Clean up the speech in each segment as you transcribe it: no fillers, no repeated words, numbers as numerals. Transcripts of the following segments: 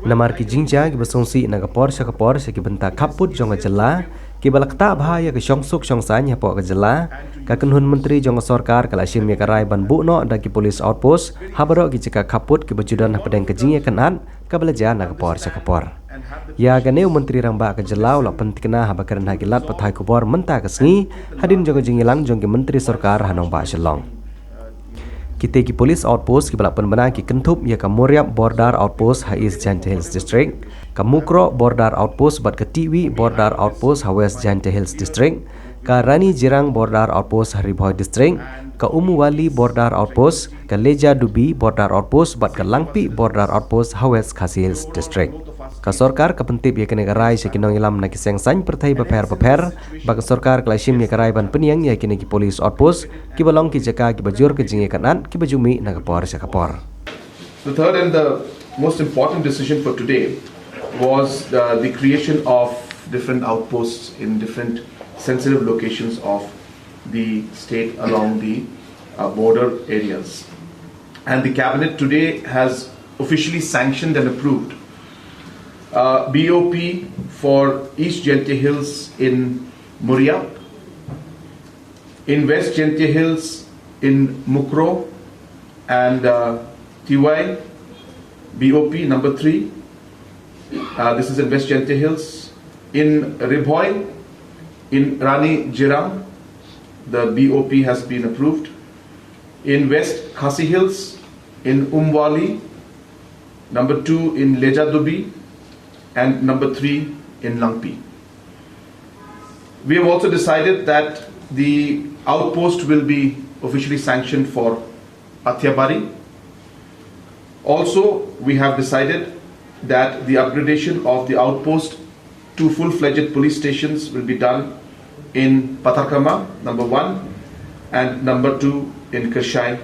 Namar ki jingja ki basongsi nagapor sakapor sa ki benta Khappud jonga jela ki balakta bahaya ke syongsuk syongsanya po ke jela ka kenhun menteri jonga Sorkar kala sim ya karai ban bukno da ki polis outpost habaro ki Jaka Khappud ki bajudan pedang ke jingya Kynad ka belaja nagapor sakapor ya ganeu menteri ramba ke jela ula pentikna habakaran hakilat pathai kubor menta ke sngi hadin jonga jingilang jong ki menteri Sorkar hanong ba shalong kita ki polis outpost ki balak penbana ki kentup ya ka Moriap border outpost Hais Janta Hills district ka Mukro border outpost bat ka Tiwi border outpost West Janta Hills district ka Rani Jirang border outpost Haribhoi district ka Umuwali border outpost ka Leja Dubi border outpost bat ka Langpi border outpost West Khasi Hills district ka Sorkar ka pentip ya kene garai se kinong ilam na kiseng san perthai baper bak Sorkar klasim ya garai ban peniang ya kene ki polis outpost ki balong ki Jaka ki bajur ke jinge Kynad ki bajumi na kapor sa kapor. The third and the most important decision for today was the creation of different outposts in different sensitive locations of the state along the border areas. And the cabinet today has officially sanctioned and approved BOP for East Janta Hills in Moriap, in West Janta Hills in Mukro and TY, BOP number 3, this is in West Janta Hills, in Ribhoi, in Rani Jirang, the BOP has been approved, in West Khasi Hills, in Umwali, number 2 in Leja Dubi, and number 3 in Langpi. We have also decided that the outpost will be officially sanctioned for Athyabari. Also, we have decided that the upgradation of the outpost to full-fledged police stations will be done in Pathakama, number 1, and number 2 in Kershai,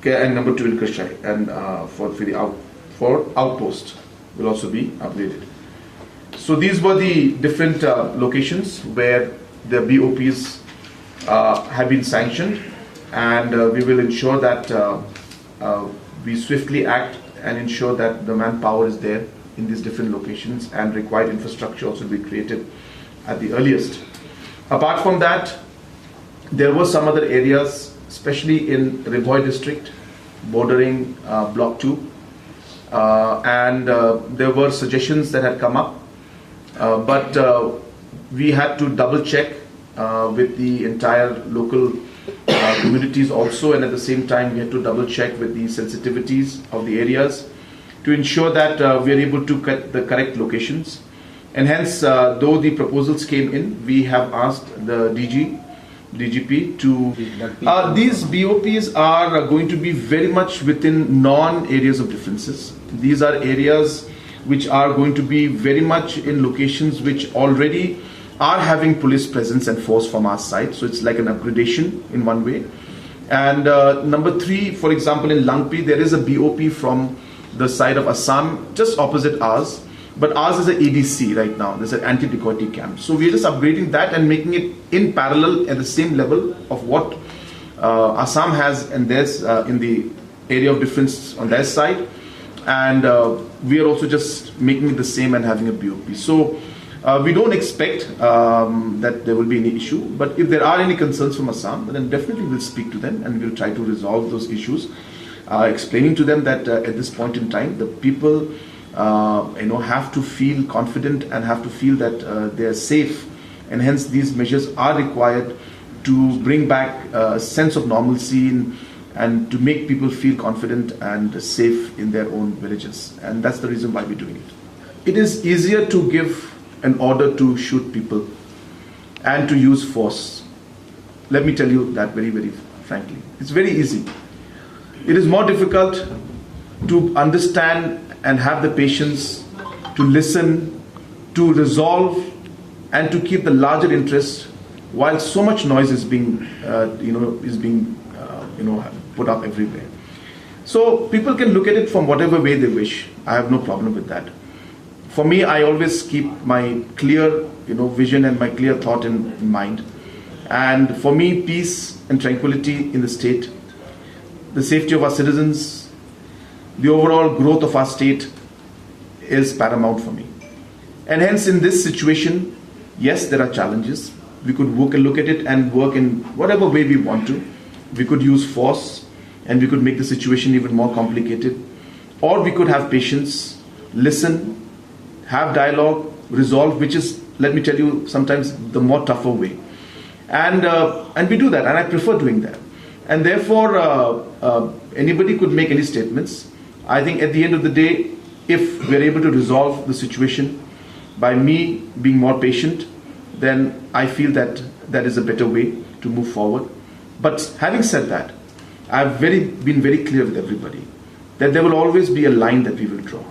and number 2 in Kershai, and for outpost will also be upgraded. So these were the different locations where the BOPs have been sanctioned, and we will ensure that we swiftly act and ensure that the manpower is there in these different locations, and required infrastructure also be created at the earliest. Apart from that, there were some other areas, especially in Ribhoi district, bordering Block 2, and there were suggestions that had come up, but we had to double check with the entire local communities also, and at the same time we had to double check with the sensitivities of the areas to ensure that we are able to get the correct locations. And hence, though the proposals came in, we have asked the DGP to... these BOPs are going to be very much within non-areas of differences. These are areas which are going to be very much in locations which already are having police presence and force from our side. So it's like an upgradation in one way. And number 3, for example, in Langpi, there is a BOP from the side of Assam, just opposite ours. But ours is an ADC right now. There's an anti-dacoity camp. So we're just upgrading that and making it in parallel at the same level of what Assam has and theirs in the area of difference on their side. And we are also just making it the same and having a BOP. So we don't expect that there will be any issue. But if there are any concerns from Assam, then definitely we'll speak to them and we'll try to resolve those issues. Explaining to them that at this point in time, the people have to feel confident and have to feel that they are safe, and hence these measures are required to bring back a sense of normalcy and to make people feel confident and safe in their own villages. And that's the reason why we're doing it. It is easier to give an order to shoot people and to use force. Let me tell you that very, very frankly. It's very easy. It is more difficult to understand and have the patience to listen, to resolve, and to keep the larger interest while so much noise is being, put up everywhere. So people can look at it from whatever way they wish. I have no problem with that. For me, I always keep my clear, vision and my clear thought in mind. And for me, peace and tranquility in the state, the safety of our citizens, the overall growth of our state is paramount for me. And hence, in this situation, yes, there are challenges. We could look at it and work in whatever way we want to. We could use force and we could make the situation even more complicated. Or we could have patience, listen, have dialogue, resolve, which is, let me tell you, sometimes the more tougher way. And we do that, and I prefer doing that. And therefore, anybody could make any statements. I think at the end of the day, if we're able to resolve the situation by me being more patient, then I feel that that is a better way to move forward. But having said that, I've been very clear with everybody that there will always be a line that we will draw.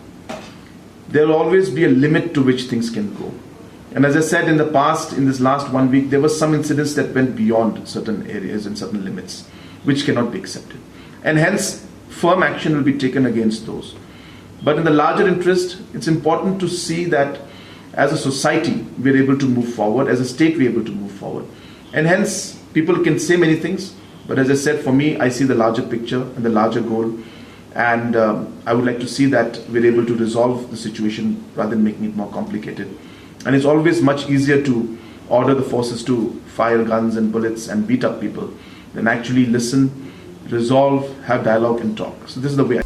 There will always be a limit to which things can go. And as I said in the past, in this last 1 week, there were some incidents that went beyond certain areas and certain limits, which cannot be accepted. And hence, firm action will be taken against those. But in the larger interest, it's important to see that as a society, we're able to move forward, as a state, we're able to move forward. And hence, people can say many things, but as I said, for me, I see the larger picture and the larger goal. And I would like to see that we're able to resolve the situation rather than making it more complicated. And it's always much easier to order the forces to fire guns and bullets and beat up people than actually listen, resolve, have dialogue and talk. So this is the way